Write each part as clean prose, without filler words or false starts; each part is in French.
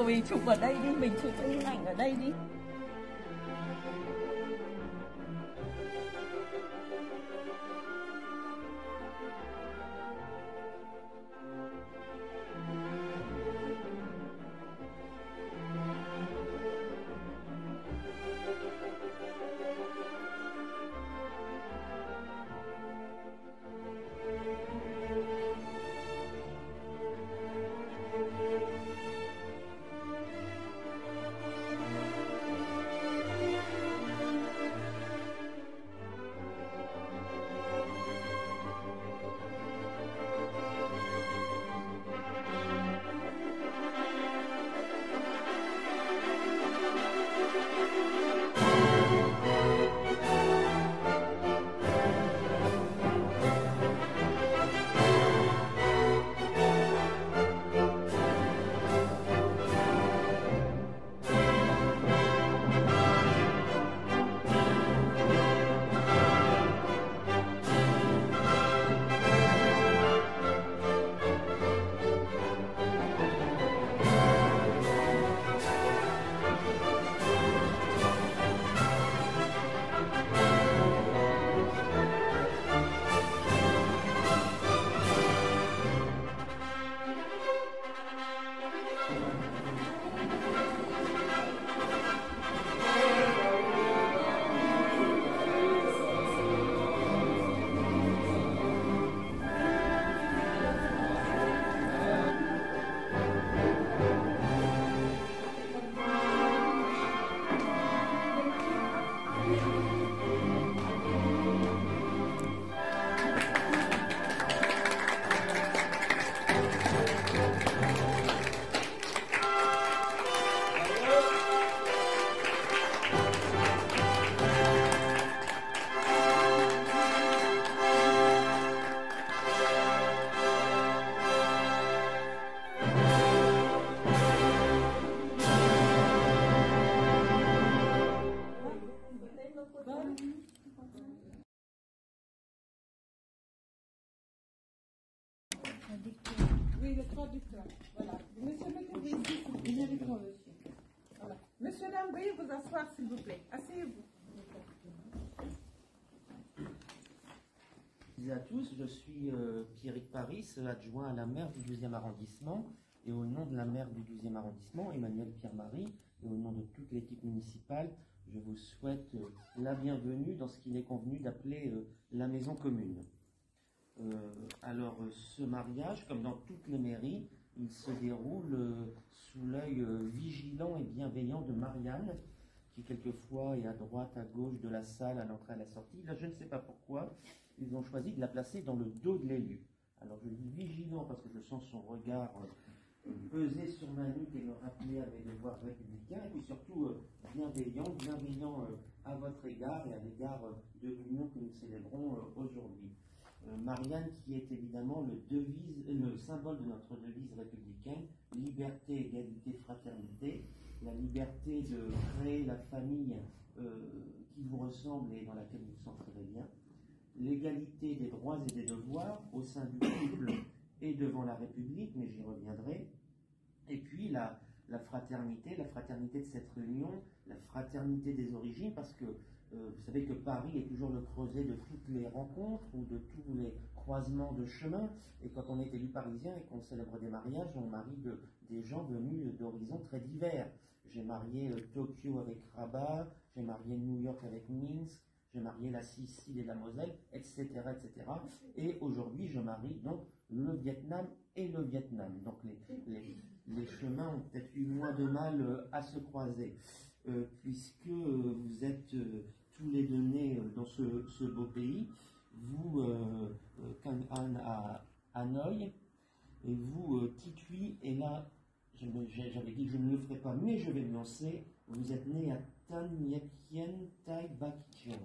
vì chụp ở đây đi, mình chụp cái hình ảnh ở đây đi. Oui, le traducteur. Voilà. Monsieur, mettez-vous ici, s'il vous plaît. Voilà. Monsieur, dame, veuillez vous asseoir, s'il vous plaît. Asseyez-vous. Bonjour à tous, je suis Pierrick Paris, adjoint à la maire du 12e arrondissement, et au nom de la maire du 12e arrondissement, Emmanuel Pierre-Marie, et au nom de toute l'équipe municipale, je vous souhaite la bienvenue dans ce qu'il est convenu d'appeler la maison commune. Alors, ce mariage, comme dans toutes les mairies, il se déroule sous l'œil vigilant et bienveillant de Marianne, qui quelquefois est à droite, à gauche de la salle, à l'entrée, à la sortie. Là, je ne sais pas pourquoi, ils ont choisi de la placer dans le dos de l'élu. Alors, je dis vigilant parce que je sens son regard peser sur ma nuque et me rappeler à mes devoirs républicains, et puis surtout bienveillant à votre égard et à l'égard de l'union que nous célébrons aujourd'hui. Marianne, qui est évidemment le symbole de notre devise républicaine, liberté, égalité, fraternité, la liberté de créer la famille qui vous ressemble et dans laquelle vous vous sentirez bien, l'égalité des droits et des devoirs au sein du couple et devant la République, mais j'y reviendrai, et puis la fraternité de cette réunion, la fraternité des origines, parce que vous savez que Paris est toujours le creuset de toutes les rencontres ou de tous les croisements de chemins. Et quand on est élu parisien et qu'on célèbre des mariages, on marie des gens venus d'horizons très divers. J'ai marié Tokyo avec Rabat, j'ai marié New York avec Minsk, j'ai marié la Sicile et la Moselle, etc. etc. Et aujourd'hui, je marie donc le Vietnam et le Vietnam. Donc les chemins ont peut-être eu moins de mal à se croiser. Puisque vous êtes tous les deux nés dans ce beau pays, vous, Kang Han à Hanoï, et vous, Titui, et là, j'avais dit que je ne le ferais pas, mais je vais me lancer, vous êtes né à Tan Nhiet Hien Tai Bac Kiong.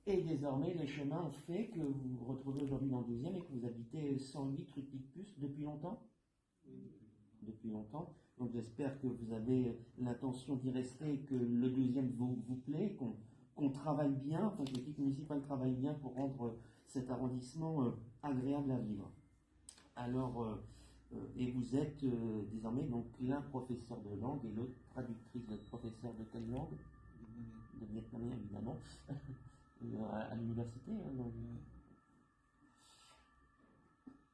Et désormais, les chemins ont fait que vous vous retrouvez aujourd'hui dans le 12e et que vous habitez 108 rue Picpus depuis longtemps? Depuis longtemps. Donc j'espère que vous avez l'intention d'y rester, que le 12e vous plaît, qu'on travaille bien, enfin que l'équipe municipale travaille bien pour rendre cet arrondissement agréable à vivre. Alors, Et vous êtes désormais donc l'un professeur de langue et l'autre traductrice. Vous êtes professeur de quelle langue? De vietnamien, évidemment, à l'université. Hein, donc.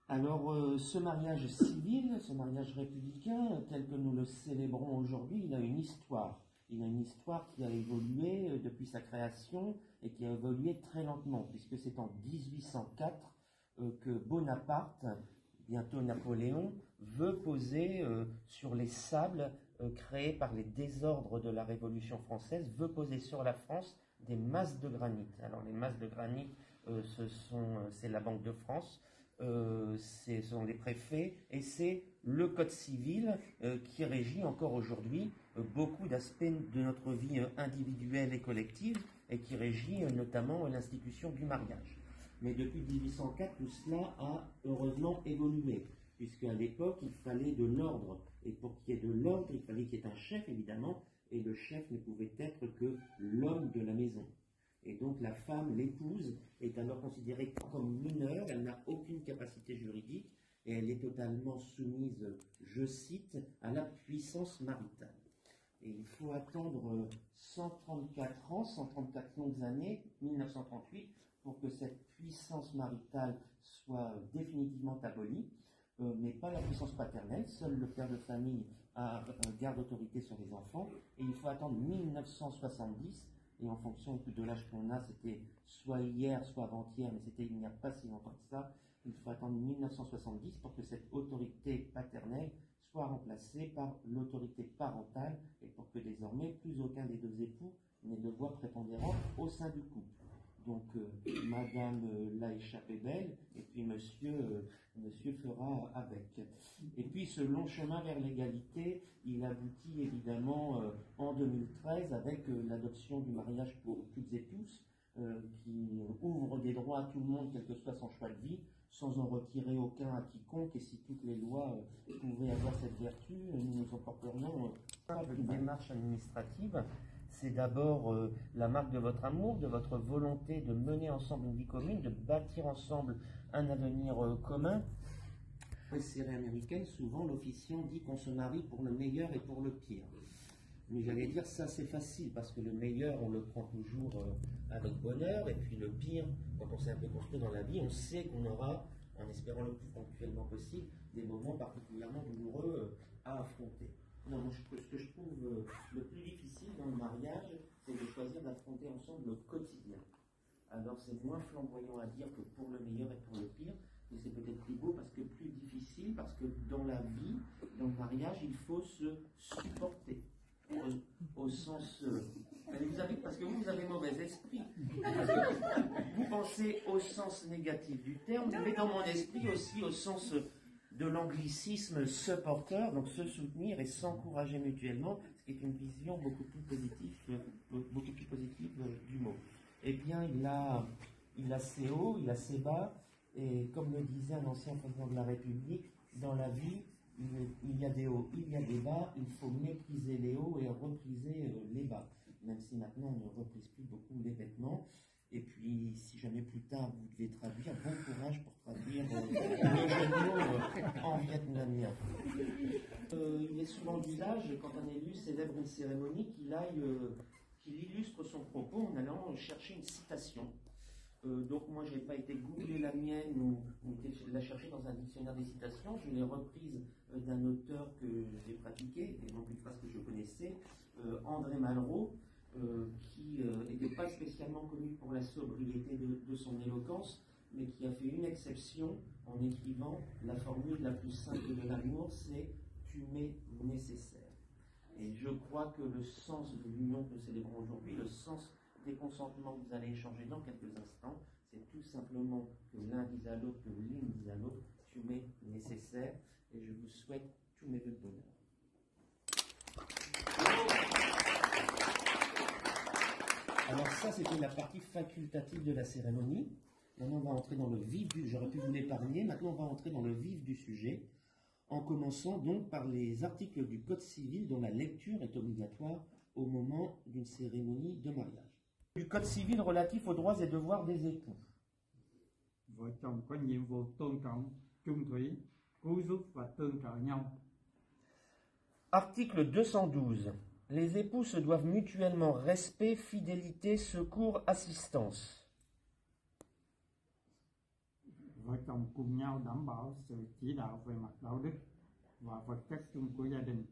Alors, ce mariage civil, ce mariage républicain, tel que nous le célébrons aujourd'hui, il a une histoire. Il a une histoire qui a évolué depuis sa création et qui a évolué très lentement, puisque c'est en 1804 que Bonaparte, bientôt Napoléon, veut poser sur les sables créés par les désordres de la Révolution française, veut poser sur la France des masses de granit. Alors les masses de granit, c'est la Banque de France, ce sont les préfets, et c'est le Code civil qui régit encore aujourd'hui beaucoup d'aspects de notre vie individuelle et collective, et qui régit notamment l'institution du mariage. Mais depuis 1804, tout cela a heureusement évolué, puisqu'à l'époque, il fallait de l'ordre. Et pour qu'il y ait de l'ordre, il fallait qu'il y ait un chef, évidemment, et le chef ne pouvait être que l'homme de la maison. Et donc la femme, l'épouse, est alors considérée comme mineure, elle n'a aucune capacité juridique, et elle est totalement soumise, je cite, à la puissance maritale. Et il faut attendre 134 ans, 134 longues années, 1938, pour que cette puissance maritale soit définitivement abolie, mais pas la puissance paternelle. Seul le père de famille garde autorité sur les enfants, et il faut attendre 1970, et en fonction de l'âge qu'on a, c'était soit hier, soit avant-hier, mais c'était il n'y a pas si longtemps que ça, il faut attendre 1970 pour que cette autorité paternelle soit remplacée par l'autorité parentale, et pour que désormais plus aucun des deux époux n'ait de voix prépondérante au sein du couple. Donc Madame l'a échappé belle, et puis Monsieur fera avec. Et puis ce long chemin vers l'égalité, il aboutit évidemment en 2013 avec l'adoption du mariage pour toutes et tous, qui ouvre des droits à tout le monde, quel que soit son choix de vie, sans en retirer aucun à quiconque. Et si toutes les lois pouvaient avoir cette vertu, nous nous emporterions une démarche administrative. C'est d'abord la marque de votre amour, de votre volonté de mener ensemble une vie commune, de bâtir ensemble un avenir commun. Dans les séries américaines, souvent l'officiant dit qu'on se marie pour le meilleur et pour le pire. Mais j'allais dire, ça c'est facile, parce que le meilleur, on le prend toujours avec bonheur, et puis le pire, quand on s'est un peu construit dans la vie, on sait qu'on aura, en espérant le plus ponctuellement possible, des moments particulièrement douloureux à affronter. Non, ce que je trouve le plus difficile dans le mariage, c'est de choisir d'affronter ensemble le quotidien. Alors c'est moins flamboyant à dire que pour le meilleur et pour le pire, mais c'est peut-être plus beau parce que plus difficile, parce que dans la vie, dans le mariage, il faut se supporter. Au sens... vous avez, parce que vous avez mauvais esprit. Vous pensez au sens négatif du terme, mais dans mon esprit aussi au sens... de l'anglicisme supporter, donc se soutenir et s'encourager mutuellement, ce qui est une vision beaucoup plus positive du mot. Eh bien, il a ses hauts, il a ses bas, et comme le disait un ancien président de la République, dans la vie, il y a des hauts, il y a des bas, il faut mépriser les hauts et repriser les bas, même si maintenant on ne reprise plus beaucoup les vêtements. Et puis, si jamais plus tard vous devez traduire, bon courage pour traduire le jeu de mots en vietnamien. Il est souvent d'usage, quand un élu célèbre une cérémonie, qu'il illustre son propos en allant chercher une citation. Donc moi, je n'ai pas été googler la mienne ou la chercher dans un dictionnaire des citations. Je l'ai reprise d'un auteur que j'ai pratiqué, et donc une phrase que je connaissais, André Malraux, qui n'était pas spécialement connu pour la sobriété de son éloquence, mais qui a fait une exception en écrivant la formule la plus simple de l'amour, c'est « tu m'es nécessaire ». Et je crois que le sens de l'union que nous célébrons aujourd'hui, le sens des consentements que vous allez échanger dans quelques instants, c'est tout simplement que l'un dise à l'autre, que l'une dise à l'autre, « tu m'es nécessaire », et je vous souhaite tous mes vœux de bonheur. Alors ça, c'était la partie facultative de la cérémonie. Maintenant, on va entrer dans le vif du... J'aurais pu vous l'épargner. Maintenant, on va entrer dans le vif du sujet, en commençant donc par les articles du Code civil dont la lecture est obligatoire au moment d'une cérémonie de mariage. Du Code civil relatif aux droits et devoirs des époux. Vợ chồng có nhiệm vụ tôn trọng, chung thủy cứu giúp và tương trợ nhau. Article 212. Les époux se doivent mutuellement respect, fidélité, secours, assistance. Vợ chồng cùng nhau đảm bảo sự chỉ đạo về mặt đạo đức và vật chất chung của gia đình.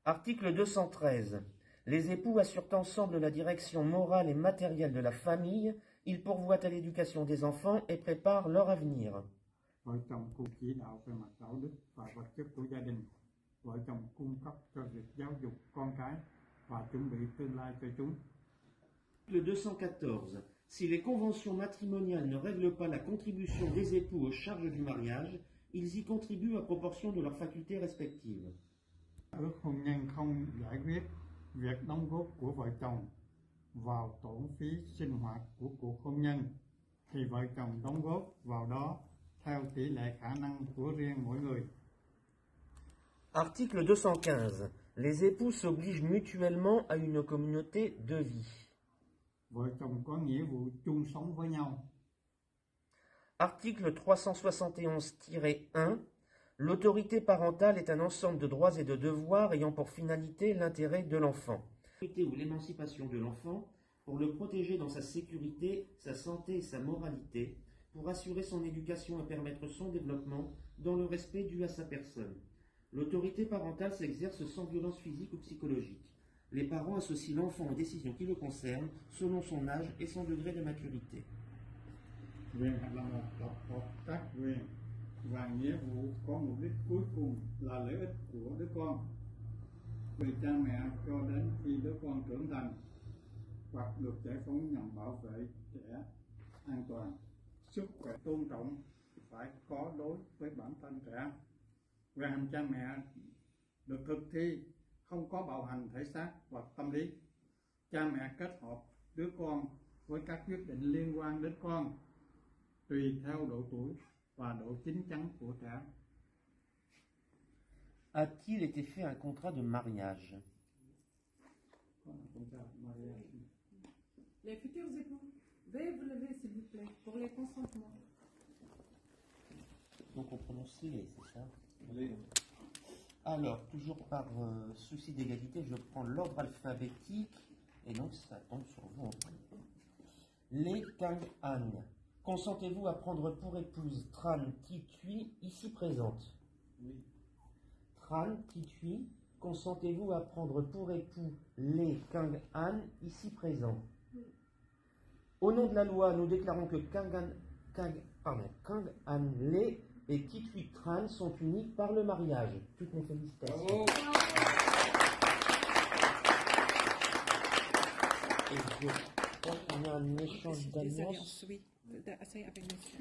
Article 213. Les époux assurent ensemble la direction morale et matérielle de la famille, ils pourvoient à l'éducation des enfants et préparent leur avenir. Vợ chồng cùng chỉ đạo về mặt đạo đức và vật chất của gia đình. Vợ chồng cung cấp cho việc giáo dục con cái và chuẩn bị tương lai cho chúng. Article 214. Si les conventions matrimoniales ne règlent pas la contribution des époux aux charges du mariage, ils y contribuent à proportion de leurs facultés respectives. Ước hôn nhân không giải quyết việc đóng góp của vợ chồng vào tổn phí sinh hoạt của cuộc hôn nhân, thì vợ chồng đóng góp vào đó theo tỷ lệ khả năng của riêng mỗi người. Article 215. Les époux s'obligent mutuellement à une communauté de vie. Vợ chồng có nghĩa vụ chung sống với nhau. Article 371-1. L'autorité parentale est un ensemble de droits et de devoirs ayant pour finalité l'intérêt de l'enfant. Ou l'émancipation de l'enfant pour le protéger dans sa sécurité, sa santé et sa moralité, pour assurer son éducation et permettre son développement dans le respect dû à sa personne. L'autorité parentale s'exerce sans violence physique ou psychologique. Les parents associent l'enfant aux décisions qui le concernent selon son âge et son degré de maturité. Quyền là một tập hợp các quyền và nghĩa vụ có mục đích cuối cùng là lợi ích của đứa con. Từ cha mẹ cho đến khi đứa con trưởng thành hoặc được giải phóng nhằm bảo vệ trẻ an toàn, sức khỏe, tôn trọng phải có đối với bản thân trẻ. Quyền hành cha mẹ được thực thi không có bạo hành thể xác hoặc tâm lý. Cha mẹ kết hợp đứa con với các quyết định liên quan đến con tùy theo độ tuổi và độ chín chắn của trẻ. A-t-il été fait un contrat de mariage? Les futurs époux, veuillez vous lever s'il vous plaît pour les consentements. Donc on prononce les, c'est ça? Alors, toujours par souci d'égalité, je prends l'ordre alphabétique et donc ça tombe sur vous. Les Kang-an. Consentez-vous à prendre pour épouse Tran Thi Thuy, ici présente? Oui. Tran Thi Thuy, consentez-vous à prendre pour époux les Kang-an, ici présents? Oui. Au nom de la loi, nous déclarons que Kang-an Lé et Thi Thuy Tran sont unis par le mariage. Toutes mes félicitations. Bravo. Et je crois qu'on a un échange d'alliances. Oui, assez avec monsieur.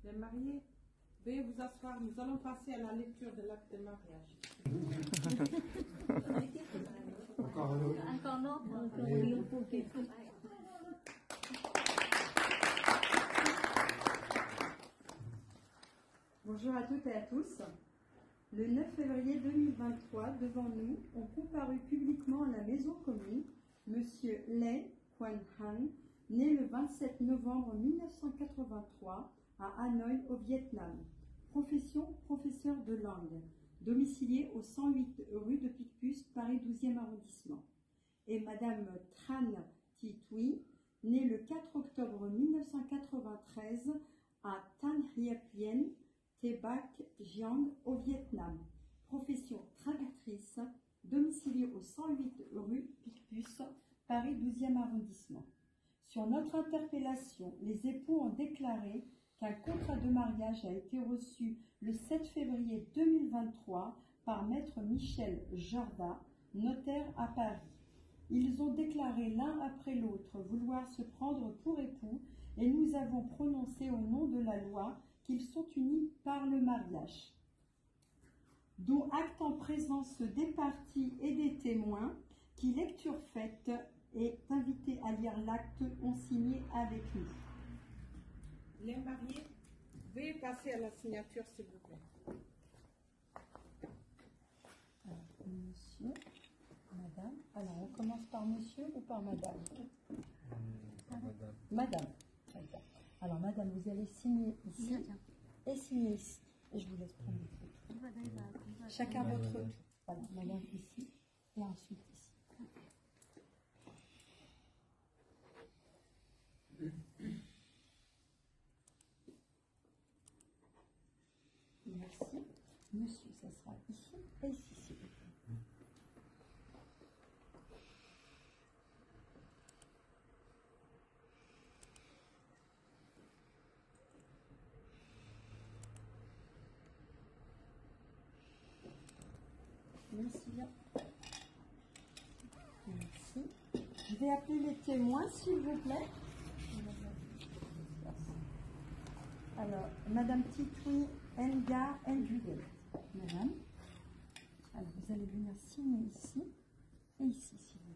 Les mariés, veuillez vous asseoir. Nous allons passer à la lecture de l'acte de mariage. Bonjour à toutes et à tous. Le 9 février 2023, devant nous, ont comparu publiquement à la maison commune M. Lê Quang Han, né le 27 novembre 1983 à Hanoï au Vietnam. Profession, professeur de langue, domicilié au 108 rue de Picpus, Paris 12e arrondissement. Et Madame Tran Thi Thuy, née le 4 octobre 1993 à Tan Hiep Vien, Tê Bach, Giang au Vietnam. Profession traductrice, domiciliée au 108 rue Picpus, Paris 12e arrondissement. Sur notre interpellation, les époux ont déclaré qu'un contrat de mariage a été reçu le 7 février 2023 par maître Michel Jorda, notaire à Paris. Ils ont déclaré l'un après l'autre vouloir se prendre pour époux et nous avons prononcé au nom de la loi qu'ils sont unis par le mariage. D'où acte en présence des parties et des témoins qui, lecture faite, est invité à lire l'acte ont signé avec nous. Les mariés, veuillez passer à la signature, s'il vous plaît. Alors, monsieur, madame. Alors, on commence par monsieur ou par madame? Madame. Très bien. Alors, madame, vous allez signer ici et signer ici. Et je vous laisse prendre les photos. Chacun votre tour. Voilà, madame ici et ensuite ici. Merci. Monsieur, ça sera ici et ici, s'il vous plaît. Merci. Merci. Je vais appeler les témoins, s'il vous plaît. Alors, Madame Titoui Nga Ndouye. Madame. Alors, vous allez venir signer ici et ici, s'il vous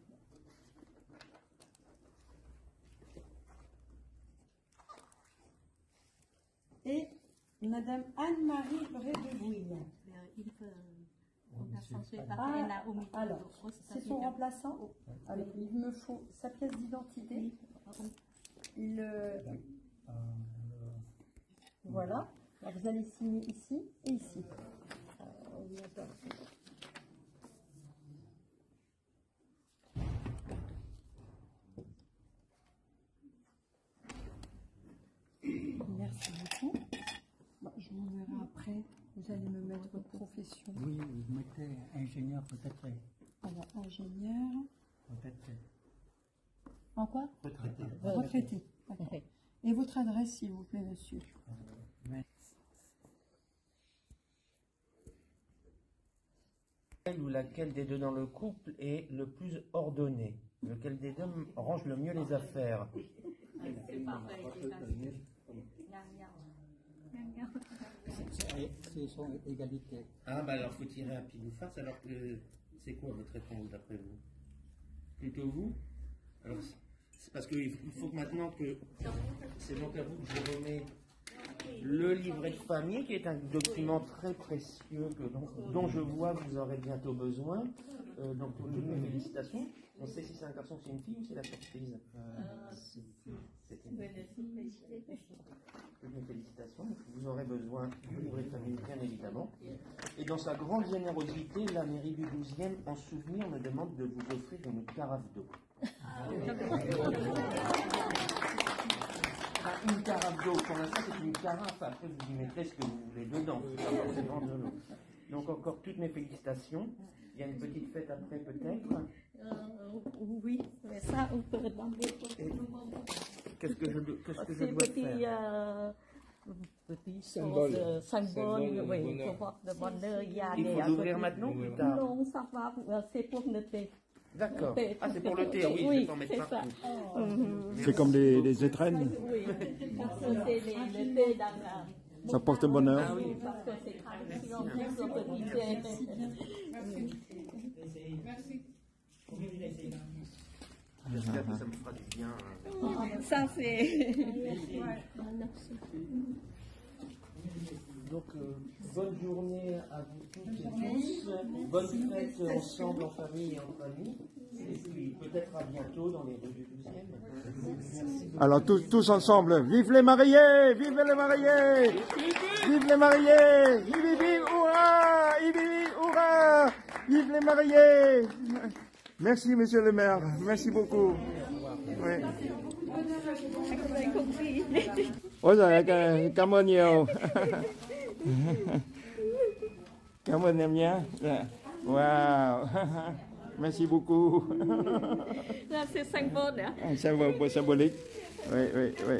plaît. Et Madame Anne-Marie Brédevouille. Alors, c'est son remplaçant. Alors, il me faut sa pièce d'identité. Voilà. Alors, vous allez signer ici et ici. Merci beaucoup. Bon, je vous verrai après. Vous allez me mettre votre profession. Oui, vous mettez ingénieur peut-être. Alors, ingénieur. Peut-être. En quoi? Retraité. Retraité. D'accord. Et votre adresse, s'il vous plaît, monsieur? Ou laquelle des deux dans le couple est le plus ordonné? Lequel des deux range le mieux les affaires? C'est son égalité. Ah, bah alors faut tirer à pile ou face. Alors que c'est quoi votre réponse d'après vous? Plutôt vous? Alors c'est parce qu'il faut que maintenant que c'est donc à vous que je remets le livret de famille, qui est un document très précieux dont je vois que vous aurez bientôt besoin. Donc toutes mes félicitations. On sait si c'est un garçon ou c'est une fille ou c'est la surprise? C'est une fille. Toutes mes félicitations. Vous aurez besoin du livret de famille, bien évidemment. Et dans sa grande générosité, la mairie du 12e, en souvenir, me demande de vous offrir une carafe d'eau. Une carafe d'eau, pour l'instant c'est une carafe, après vous y mettrez ce que vous voulez dedans, c'est pas forcément de l'eau. Donc encore toutes mes félicitations. Il y a une petite fête après peut-être. Oui, mais ça on peut demander. Qu'est-ce que je dois faire? Petit symbole, oui, pour voir le bonheur. Il faut l'ouvrir maintenant ou plus tard? Non, ça va, c'est pour le thé. D'accord. Ah, c'est pour le thé, oui, je vais en mettre partout. C'est comme des étrennes. Oui, parce que c'est le thé dans la... Ça porte bonheur. Ah oui. Parce que c'est tradition pour le petit thé. Merci. J'espère que ça me fera du bien. Ça c'est... Donc, bonne journée à vous toutes et tous. Bonne fête ensemble, en famille et entre amis. Et puis, peut-être à bientôt dans les rues du 12e. Merci beaucoup. Alors tous ensemble, vive les mariés, vive les mariés, vive les mariés, vive, hurrah, vive les mariés. Merci monsieur le maire, merci beaucoup. Ouais. Ôi giời, cảm ơn nhiều. Cảm ơn em nhé. Dạ. Wow. Merci beaucoup. Là c'est symbole, hein? Symbolique. Oui, oui, oui.